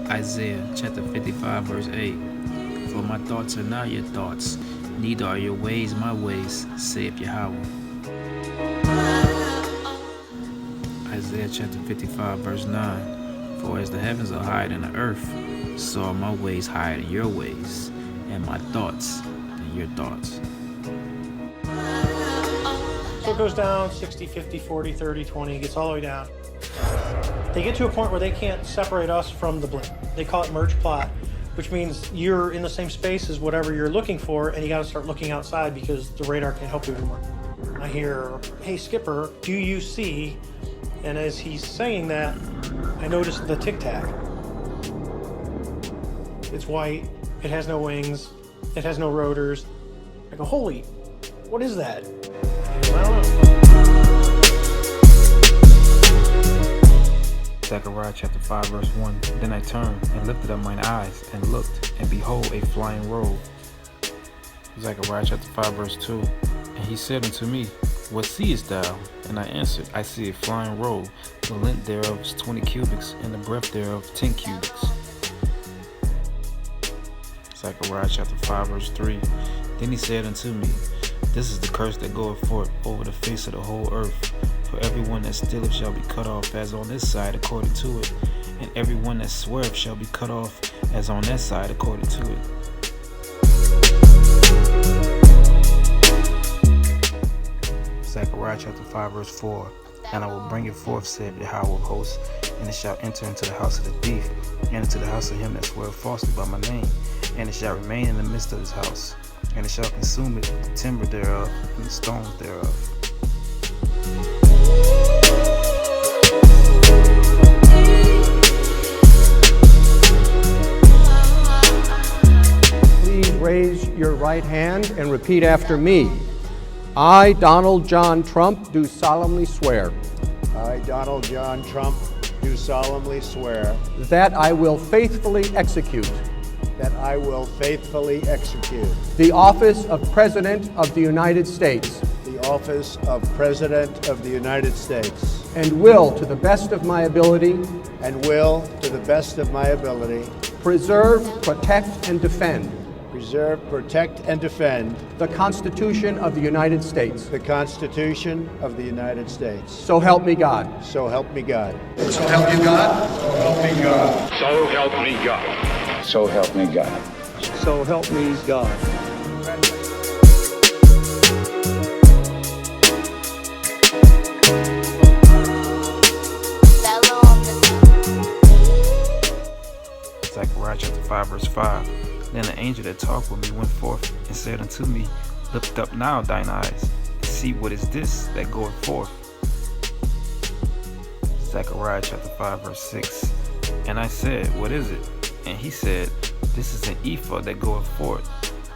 Isaiah chapter 55 verse 8. For my thoughts are not your thoughts, neither are your ways my ways, saith Yahawah. Isaiah chapter 55 verse 9. For as the heavens are higher than the earth, so are my ways higher than your ways, and my thoughts than your thoughts. So it goes down 60, 50, 40, 30, 20, gets all the way down. They get to a point where they can't separate us from the blimp. They call it merge plot, which means you're in the same space as whatever you're looking for, and you got to start looking outside because the radar can't help you anymore. I hear, hey skipper, do you see? And as he's saying that, I notice the tic tac. It's white, it has no wings, it has no rotors. I go, holy, what is that? I don't know. Zechariah chapter 5 verse 1. Then I turned and lifted up mine eyes and looked, and behold a flying robe. Zechariah chapter 5 verse 2. And he said unto me, What seest thou? And I answered, I see a flying robe. The length thereof is 20 cubits, and the breadth thereof 10 cubits. Zechariah chapter 5 verse 3. Then he said unto me, This is the curse that goeth forth over the face of the whole earth. For everyone that stealeth shall be cut off as on this side according to it, and everyone that sweareth shall be cut off as on that side according to it. Zechariah chapter 5 verse 4. And I will bring it forth, saith Yahawah of hosts, and it shall enter into the house of the thief, and into the house of him that sweareth falsely by my name, and it shall remain in the midst of his house, and it shall consume it with the timber thereof, and the stones thereof. Please raise your right hand and repeat after me. I, Donald John Trump, do solemnly swear I, Donald John Trump, do solemnly swear that I will faithfully execute that I will faithfully execute the office of President of the United States the office of President of the United States and will, to the best of my ability, to the best of my ability, preserve, protect, and defend preserve, protect, and defend the Constitution of the United States. the Constitution of the United States. So help me God. So help me God. So help you God. So help me God. So help me God. So help me God. So help me God. Zechariah chapter 5 verse 5. Then the angel that talked with me went forth and said unto me, Lift up now thine eyes, and see what is this that goeth forth. Zechariah chapter 5 verse 6. And I said, What is it? And he said, This is an ephod that goeth forth.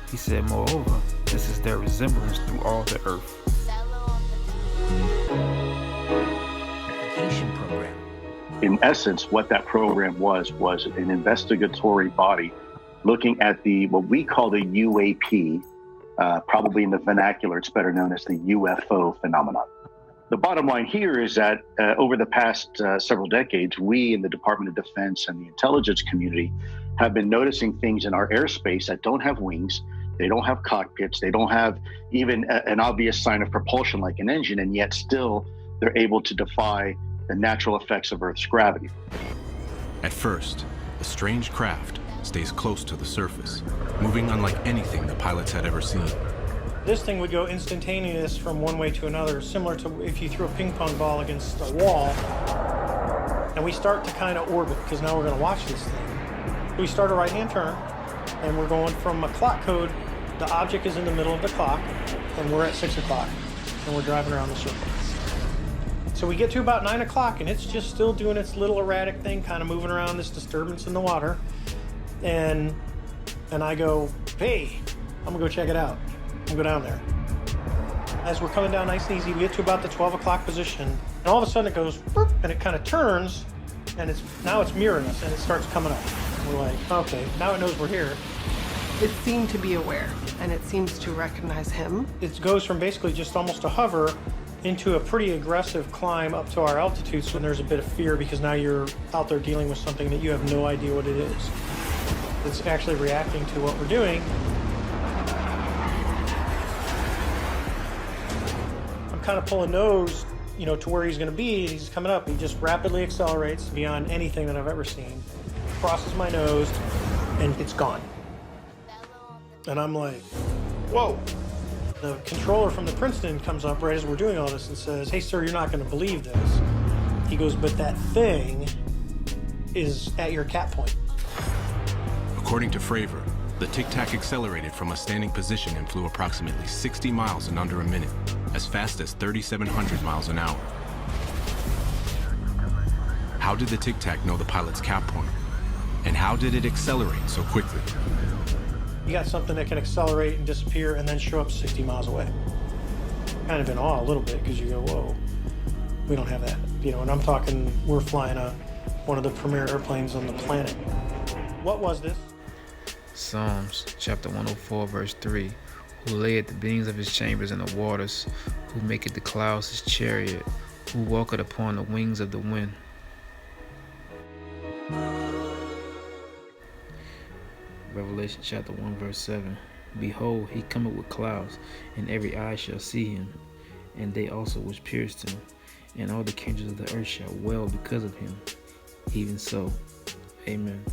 He said, Moreover, this is their resemblance through all the earth. In essence, what that program was an investigatory body looking at what we call the UAP, probably in the vernacular, it's better known as the UFO phenomenon. The bottom line here is that over the past several decades, we in the Department of Defense and the intelligence community have been noticing things in our airspace that don't have wings, they don't have cockpits, they don't have even an obvious sign of propulsion like an engine, and yet still they're able to defy the natural effects of Earth's gravity. At first, the strange craft stays close to the surface, moving unlike anything the pilots had ever seen. This thing would go instantaneous from one way to another, similar to if you threw a ping pong ball against a wall. And we start to kind of orbit, because now we're going to watch this thing. We start a right-hand turn, and we're going from a clock code. The object is in the middle of the clock, and we're at 6 o'clock, and we're driving around the circle. So we get to about 9 o'clock, and it's just still doing its little erratic thing, kind of moving around this disturbance in the water. And I go, hey, I'm gonna go check it out. I'm gonna go down there. As we're coming down nice and easy, we get to about the 12 o'clock position, and all of a sudden it goes, boop, and it kind of turns, and now it's mirroring us, and it starts coming up. We're like, okay, now it knows we're here. It seemed to be aware, and it seems to recognize him. It goes from basically just almost a hover into a pretty aggressive climb up to our altitude, so there's a bit of fear because now you're out there dealing with something that you have no idea what it is. It's actually reacting to what we're doing. I'm kind of pulling nose, to where he's going to be. He's coming up. He just rapidly accelerates beyond anything that I've ever seen. Crosses my nose, and it's gone. And I'm like, whoa. The controller from the Princeton comes up right as we're doing all this and says, "Hey, sir, you're not going to believe this." He goes, "But that thing is at your cap point." According to Fravor, the Tic Tac accelerated from a standing position and flew approximately 60 miles in under a minute, as fast as 3,700 miles an hour. How did the Tic Tac know the pilot's cap point? And how did it accelerate so quickly? You got something that can accelerate and disappear and then show up 60 miles away. Kind of in awe a little bit because you go, whoa, we don't have that. And I'm talking, we're flying one of the premier airplanes on the planet. What was this? Psalms chapter 104 verse 3. Who layeth the beams of his chambers in the waters, who maketh the clouds his chariot, who walketh upon the wings of the wind. Revelation chapter 1 verse 7. Behold, he cometh with clouds, and every eye shall see him, and they also which pierced him, and all the kindreds of the earth shall wail because of him. Even so, amen.